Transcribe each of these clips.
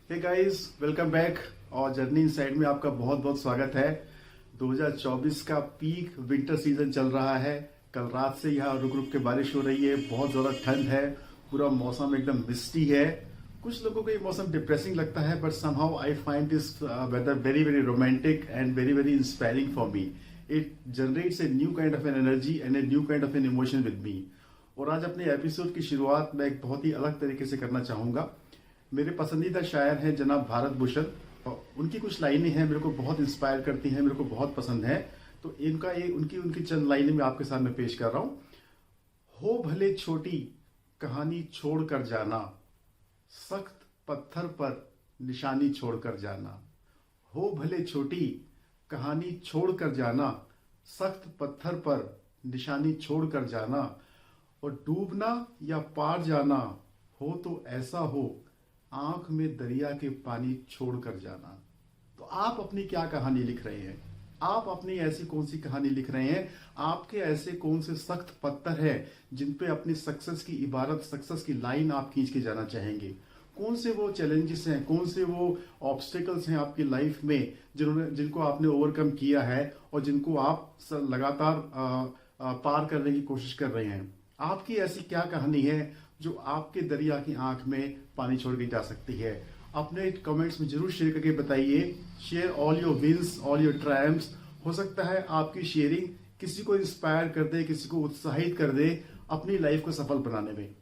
हे guys, welcome back. और journey inside में आपका बहुत बहुत स्वागत है। 2024 का पीक विंटर सीजन चल रहा है। कल रात से यहाँ रुक रुक के बारिश हो रही है, बहुत ज़्यादा ठंड है, पूरा मौसम एकदम मिस्टी है। कुछ लोगों को ये मौसम डिप्रेसिंग लगता है, but somehow I find this weather very very romantic and very very inspiring for me. It generates a new kind of an energy and a new kind of an emotion with me. और आज अपने episode की शुरुआत मैं एक बहुत ही अलग तरीके से करना चाहूँगा। मेरे पसंदीदा शायर हैं जनाब भारत भूषण, और उनकी कुछ लाइनें हैं मेरे को बहुत इंस्पायर करती हैं, मेरे को बहुत पसंद है। तो इनका ये उनकी उनकी चंद लाइनें मैं आपके सामने पेश कर रहा हूँ। हो भले छोटी कहानी छोड़ कर जाना, सख्त पत्थर पर निशानी छोड़ कर जाना। हो भले छोटी कहानी छोड़ कर जाना, सख्त पत्थर पर निशानी छोड़ कर जाना। और डूबना या पार जाना हो तो ऐसा हो, आंख में दरिया के पानी छोड़ कर जाना। तो आप अपनी क्या कहानी लिख रहे हैं? आप अपनी ऐसी कौन सी कहानी लिख रहे हैं? आपके ऐसे कौन से सख्त पत्थर हैं जिन पे अपनी सक्सेस की इबारत, सक्सेस की लाइन आप खींच के जाना चाहेंगे? कौन से वो चैलेंजेस हैं, कौन से वो ऑब्स्टिकल्स हैं आपकी लाइफ में जिनको आपने ओवरकम किया है और जिनको आप लगातार पार करने की कोशिश कर रहे हैं? आपकी ऐसी क्या कहानी है जो आपके दरिया की आंख में पानी छोड़ के जा सकती है? अपने कमेंट्स में जरूर शेयर करके बताइए। Share all your wins, all your triumphs. हो सकता है आपकी शेयरिंग किसी को इंस्पायर कर दे, किसी को उत्साहित कर दे अपनी लाइफ को सफल बनाने में।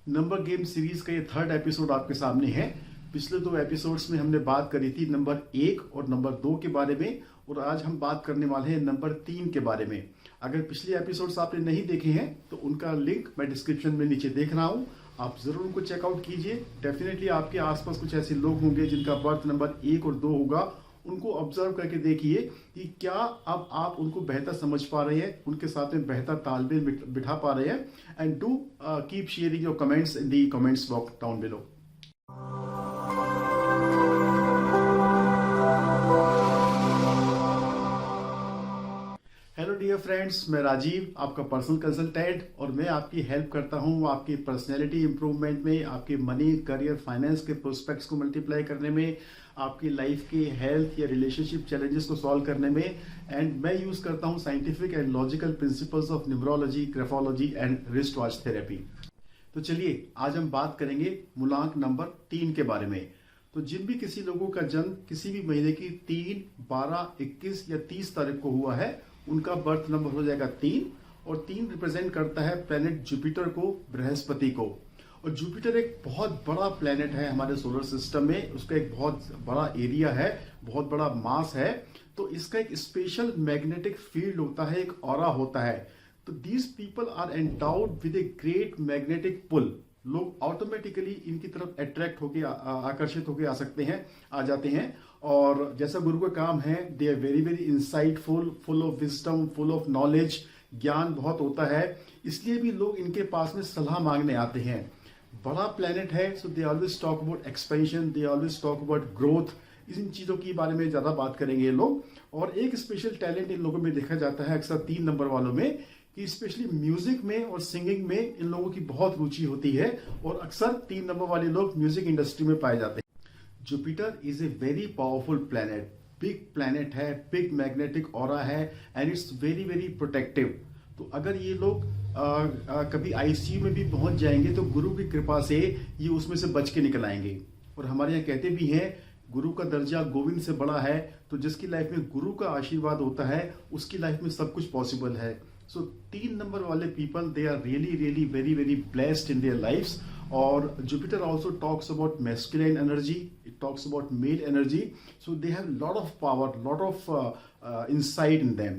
नंबर गेम सीरीज का ये 3rd एपिसोड आपके सामने है। पिछले 2 एपिसोड्स में हमने बात करी थी नंबर 1 और नंबर 2 के बारे में, और आज हम बात करने वाले हैं नंबर 3 के बारे में। अगर पिछले एपिसोड्स आपने नहीं देखे हैं तो उनका लिंक मैं डिस्क्रिप्शन में नीचे देख रहा हूं, आप जरूर उनको चेकआउट कीजिए। डेफिनेटली आपके आसपास कुछ ऐसे लोग होंगे जिनका बर्थ नंबर 1 और 2 होगा। उनको ऑब्जर्व करके देखिए कि क्या अब आप उनको बेहतर समझ पा रहे हैं, उनके साथ में बेहतर तालमेल बिठा पा रहे हैं। And do keep sharing your comments in the comments box down below. Hello dear friends, मैं राजीव, आपका पर्सनल कंसल्टेंट, और मैं आपकी हेल्प करता हूं आपकी पर्सनैलिटी इंप्रूवमेंट में, आपके मनी, करियर, फाइनेंस के प्रोस्पेक्ट्स को मल्टीप्लाई करने में, आपकी लाइफ के हेल्थ या रिलेशनशिप चैलेंजेस को सॉल्व करने में। एंड मैं यूज करता हूं scientific and logical principles of numerology, graphology and wrist watch therapy. तो चलिए आज हम बात करेंगे मूलांक नंबर 3 के बारे में। तो जिन भी किसी लोगों का जन्म किसी भी महीने की 3, 12, 21 या 30 तारीख को हुआ है, उनका बर्थ नंबर हो जाएगा 3। और 3 रिप्रेजेंट करता है प्लेनेट जुपिटर को, बृहस्पति को। और जुपिटर एक बहुत बड़ा प्लेनेट है हमारे सोलर सिस्टम में, उसका एक बहुत बड़ा एरिया है, बहुत बड़ा मास है। तो इसका एक स्पेशल मैग्नेटिक फील्ड होता है, एक ऑरा होता है। तो these people are endowed with a great magnetic pull. लोग ऑटोमेटिकली इनकी तरफ अट्रैक्ट होके आकर्षित होके आ जाते हैं। और जैसा गुरु का काम है, they are very very insightful, full of wisdom, full of knowledge, ज्ञान बहुत होता है। इसलिए भी लोग इनके पास में सलाह मांगने आते हैं। बड़ा प्लेनेट है, so they always talk about expansion, they always talk about growth. इन चीजों के बारे में ज्यादा बात करेंगे ये लोग। और एक स्पेशल टैलेंट इन लोगों में देखा जाता है अक्सर 3 नंबर वालों में, कि स्पेशली म्यूजिक में और सिंगिंग में इन लोगों की बहुत रुचि होती है। और अक्सर 3 नंबर वाले लोग म्यूजिक इंडस्ट्री में पाए जाते हैं। Jupiter is a very powerful planet, big planet है, बिग मैग्नेटिक ऑरा है, and it's very very protective. तो अगर ये लोग कभी आईसीयू में भी पहुंच जाएंगे तो गुरु की कृपा से ये उसमें से बच के निकल आएंगे। और हमारे यहाँ कहते भी हैं, गुरु का दर्जा गोविंद से बड़ा है। तो जिसकी लाइफ में गुरु का आशीर्वाद होता है, उसकी लाइफ में सब कुछ पॉसिबल है। सो 3 नंबर वाले people, they are really really very very blessed in their lifes. और Jupiter also talks about masculine energy, it talks about male energy, so they have lot of power, lot of insight in them.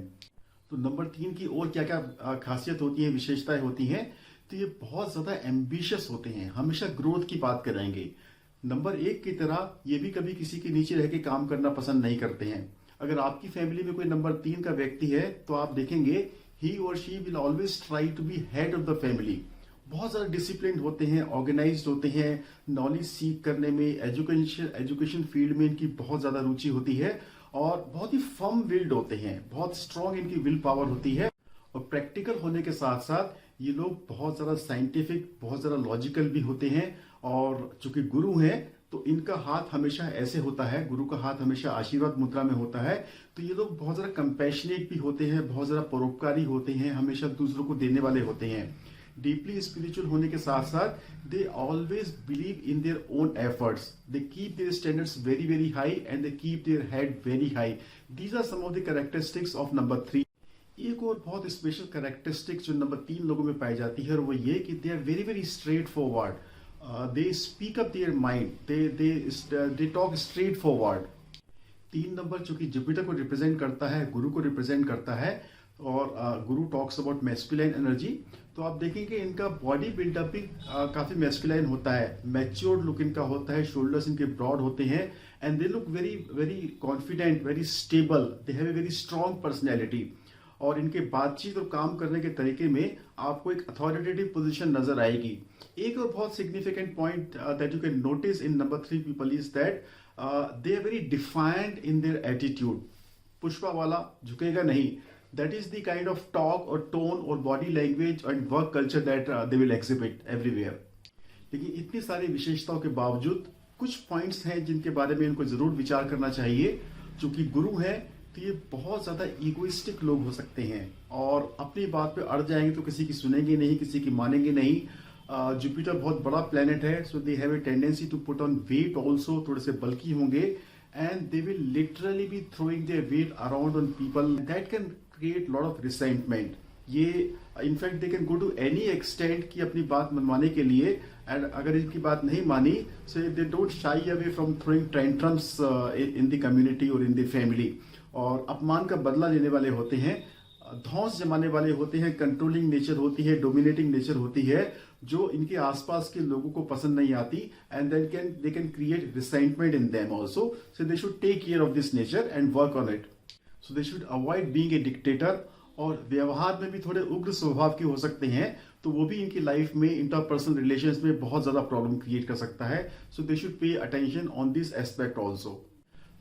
तो number 3 की और क्या क्या खासियत होती है, विशेषताएं होती हैं? तो ये बहुत ज्यादा एम्बिशियस होते हैं, हमेशा ग्रोथ की बात करेंगे। नंबर 1 की तरह ये भी कभी किसी के नीचे रह के काम करना पसंद नहीं करते हैं। अगर आपकी फैमिली में कोई नंबर 3 का व्यक्ति है तो आप देखेंगे ही और she will always try to be head of the family. बहुत ज़्यादा डिसिप्लिन होते हैं, ऑर्गेनाइज्ड होते हैं, नॉलेज सीख करने में, एजुकेशन फील्ड में इनकी बहुत ज़्यादा रुचि होती है। और बहुत ही फर्म विल्ड होते हैं, बहुत स्ट्रांग इनकी विल पावर होती है। और प्रैक्टिकल होने के साथ साथ ये लोग बहुत ज़्यादा साइंटिफिक, बहुत ज़्यादा लॉजिकल भी होते हैं। और चूंकि गुरु हैं तो इनका हाथ हमेशा ऐसे होता है, गुरु का हाथ हमेशा आशीर्वाद मुद्रा में होता है। तो ये लोग बहुत ज़्यादा कंपैशनेट भी होते हैं, बहुत ज़्यादा परोपकारी होते हैं, हमेशा दूसरों को देने वाले होते हैं। डीपली स्पिरिचुअल होने के साथ साथ they always believe in their own efforts, they keep their standards very very high and they keep their head very high. These are some of the characteristics of number 3। एक और बहुत special characteristic जो number 3 लोगों में पाई जाती है, और वो ये कि they are very very straightforward, they speak up their mind, they talk straightforward. 3 number चूंकि जुपिटर को रिप्रेजेंट करता है, गुरु को रिप्रेजेंट करता है, और गुरु टॉक्स अबाउट मैस्कुलाइन एनर्जी, तो आप देखेंगे इनका बॉडी बिल्डअप भी काफी मैस्कुलाइन होता है, मैच्योर्ड लुक इनका होता है, शोल्डर्स इनके ब्रॉड होते हैं, and they look very very confident, very stable, they have a very strong personality. और इनके बातचीत और काम करने के तरीके में आपको एक अथॉरिटेटिव पोजीशन नजर आएगी। एक और बहुत significant point that you can notice in number 3 people is that they are very defined in their attitude. Pushpa वाला झुकेगा नहीं, that is the kind of talk और टोन और body language and work culture that they will exhibit everywhere. लेकिन इतनी सारी विशेषताओं के बावजूद कुछ पॉइंट्स हैं जिनके बारे में इनको जरूर विचार करना चाहिए। चूंकि गुरु है तो ये बहुत ज्यादा इगोइस्टिक लोग हो सकते हैं, और अपनी बात पे अड़ जाएंगे तो किसी की सुनेंगे नहीं, किसी की मानेंगे नहीं। जुपिटर बहुत बड़ा प्लेनेट है, so they have a tendency to put on weight also, थोड़े से बल्की होंगे, and they will literally be throwing their weight around on people, that can create lot of resentment. ये in fact they can go to any extent कि अपनी बात मनवाने के लिए, and अगर इनकी बात नहीं मानी so they don't shy away from throwing tantrums in the community और इन द फैमिली, और अपमान का बदला लेने वाले होते हैं, धौंस जमाने वाले होते हैं, कंट्रोलिंग नेचर होती है, डोमिनेटिंग नेचर होती है, जो इनके आसपास के लोगों को पसंद नहीं आती, and then they can create resentment in them also, so they should take care of this nature and work on it. So they should avoid being a dictator, और व्यवहार में भी थोड़े उग्र स्वभाव के हो सकते हैं, तो वो भी इनकी लाइफ में इंटरपर्सनल रिलेशंस में बहुत ज्यादा प्रॉब्लम क्रिएट कर सकता है। So they should pay attention on this aspect also.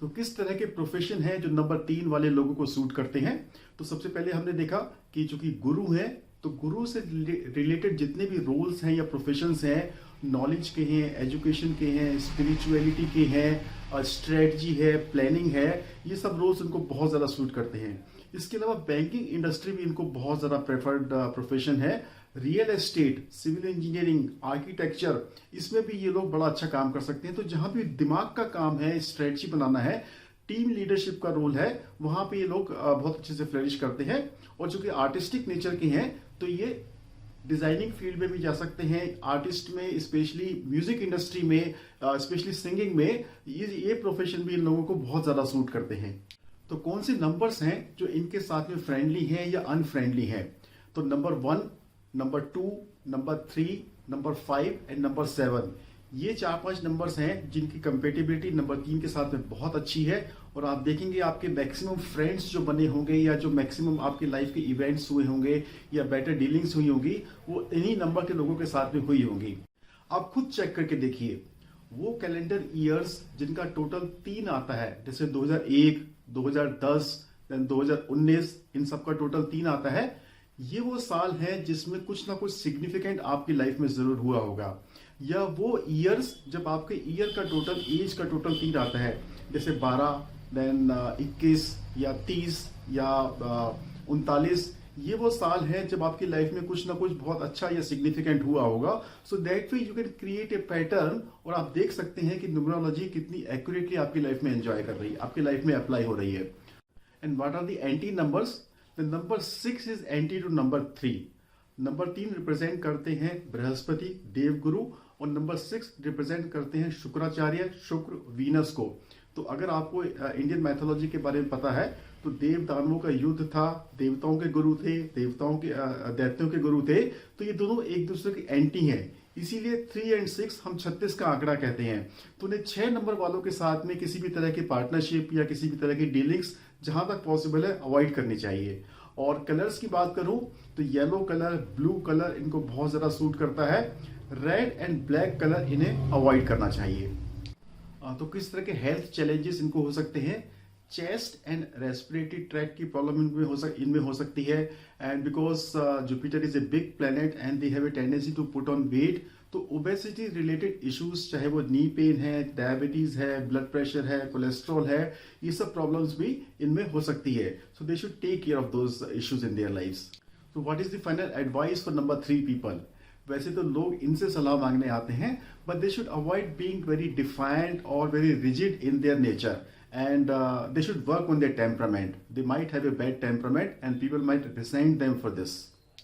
तो किस तरह के प्रोफेशन हैं जो नंबर 3 वाले लोगों को सूट करते हैं? तो सबसे पहले हमने देखा कि चूंकि गुरु है, तो गुरु से रिलेटेड जितने भी रोल्स हैं या प्रोफेशंस हैं, नॉलेज के हैं, एजुकेशन के हैं, स्पिरिचुअलिटी के हैं, स्ट्रेटजी है, प्लानिंग है, ये सब रोल्स इनको बहुत ज़्यादा सूट करते हैं। इसके अलावा बैंकिंग इंडस्ट्री भी इनको बहुत ज़्यादा प्रेफर्ड प्रोफेशन है। Real estate, civil engineering, architecture, इसमें भी ये लोग बड़ा अच्छा काम कर सकते हैं। तो जहां भी दिमाग का काम है, स्ट्रेटजी बनाना है, टीम लीडरशिप का रोल है, वहां पे ये लोग बहुत अच्छे से फ्लरिश करते हैं। और चूंकि आर्टिस्टिक नेचर के हैं, तो ये डिजाइनिंग फील्ड में भी जा सकते हैं। आर्टिस्ट में, स्पेशली म्यूजिक इंडस्ट्री में, स्पेशली सिंगिंग में, ये प्रोफेशन भी इन लोगों को बहुत ज्यादा सूट करते हैं। तो कौन से नंबर्स हैं जो इनके साथ में फ्रेंडली हैं या अनफ्रेंडली हैं? तो number 1, number 2, number 3, number 5 and number 7, ये 4-5 नंबर्स हैं जिनकी कंपेटिबिलिटी नंबर 3 के साथ में बहुत अच्छी है। और आप देखेंगे आपके मैक्सिमम फ्रेंड्स जो बने होंगे, या जो मैक्सिमम आपके लाइफ के इवेंट्स हुए होंगे या बेटर डीलिंग्स हुई होंगी, वो इन्हीं नंबर के लोगों के साथ में हुई होंगी। आप खुद चेक करके देखिए, वो कैलेंडर ईयर्स जिनका टोटल 3 आता है, जैसे 2001, 2010, 2019, इन सब का टोटल 3 आता है, ये वो साल है जिसमें कुछ ना कुछ सिग्निफिकेंट आपकी लाइफ में जरूर हुआ होगा। या वो ईयर्स जब आपके ईयर का टोटल, एज का टोटल 3 आता है, जैसे 12, देन 21 या 30 या 39, ये वो साल है जब आपकी लाइफ में कुछ ना कुछ बहुत अच्छा या सिग्निफिकेंट हुआ होगा। So that way you can create a pattern, और आप देख सकते हैं कि न्यूमरोलॉजी कितनी एक्यूरेटली आपकी लाइफ में एंजॉय कर रही है, आपकी लाइफ में अप्लाई हो रही है। And what are the anti numbers? The number 6 is anti to number 3। Number 3 represent करते हैं बृहस्पति, देवगुरु, और नंबर 6 रिप्रेजेंट करते हैं शुक्राचार्य, शुक्र, वीनस को। तो अगर आपको इंडियन मैथोलॉजी के बारे में पता है, तो देव दानवों का युद्ध था, देवताओं के गुरु थे, दैत्यों के गुरु थे, तो ये दोनों एक दूसरे के एंटी हैं। इसीलिए 3 और 6 हम 36 का आंकड़ा कहते हैं। तो उन्हें 6 नंबर वालों के साथ में किसी भी तरह की पार्टनरशिप या किसी भी तरह की डीलिंग्स जहां तक पॉसिबल है अवॉइड करनी चाहिए। और कलर्स की बात करूं तो येलो कलर, ब्लू कलर इनको बहुत ज्यादा सूट करता है। रेड एंड ब्लैक कलर इन्हें अवॉइड करना चाहिए। तो किस तरह के हेल्थ चैलेंजेस इनको हो सकते हैं? चेस्ट एंड रेस्पिरेटरी ट्रैक की प्रॉब्लम इनमें हो सकती है, and because Jupiter is a big planet and they have a tendency to put on weight, तो ओबेसिटी रिलेटेड इश्यूज, चाहे वो नी पेन है, डायबिटीज है, ब्लड प्रेशर है, कोलेस्ट्रॉल है, ये सब प्रॉब्लम्स भी इनमें हो सकती है. So they should take care of those issues in their lifes. So what is the final advice for number 3 people? वैसे तो लोग इनसे सलाह मांगने आते हैं, but they should avoid being very defined और very rigid in their nature, and they should work on their temperament. They might have a bad temperament and people might resent them for this.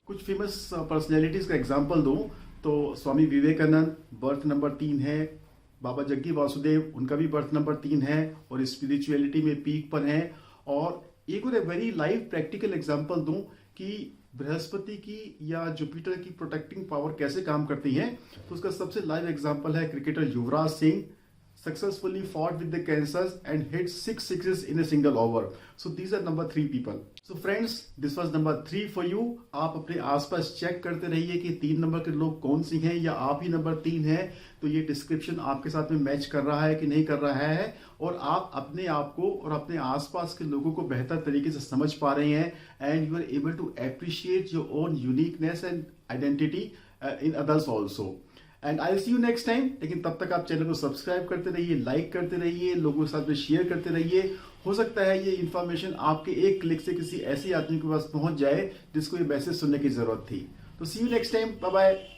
कुछ famous personalities का example दूं तो Swami Vivekananda birth number 3 है, बाबा जग्गी वासुदेव उनका भी birth number 3 है और spirituality में पीक पर हैं. और एक और वेरी लाइव प्रैक्टिकल एग्जाम्पल दूं कि बृहस्पति की या जुपिटर की प्रोटेक्टिंग पावर कैसे काम करती है, तो उसका सबसे लाइव एग्जाम्पल है cricketer Yuvraj Singh. Successfully fought with the cancers and hit 6 sixes in a single over. So these are number 3 people. So friends, this was number 3 for you. आप अपने आसपास चेक करते रहिए कि 3 नंबर के लोग कौन सी हैं, या आप ही नंबर 3 हैं तो ये डिस्क्रिप्शन आपके साथ में मैच कर रहा है कि नहीं कर रहा है, और आप अपने आप को और अपने आसपास के लोगों को बेहतर तरीके से समझ पा रहे हैं, and you are able to appreciate your own uniqueness and identity in others also. And I see you next time. लेकिन तब तक आप चैनल को सब्सक्राइब करते रहिए, लाइक करते रहिए, लोगों के साथ में शेयर करते रहिए. हो सकता है ये इन्फॉर्मेशन आपके एक क्लिक से किसी ऐसे आदमी के पास पहुंच जाए जिसको ये मैसेज सुनने की जरूरत थी. तो see you next time. Bye bye.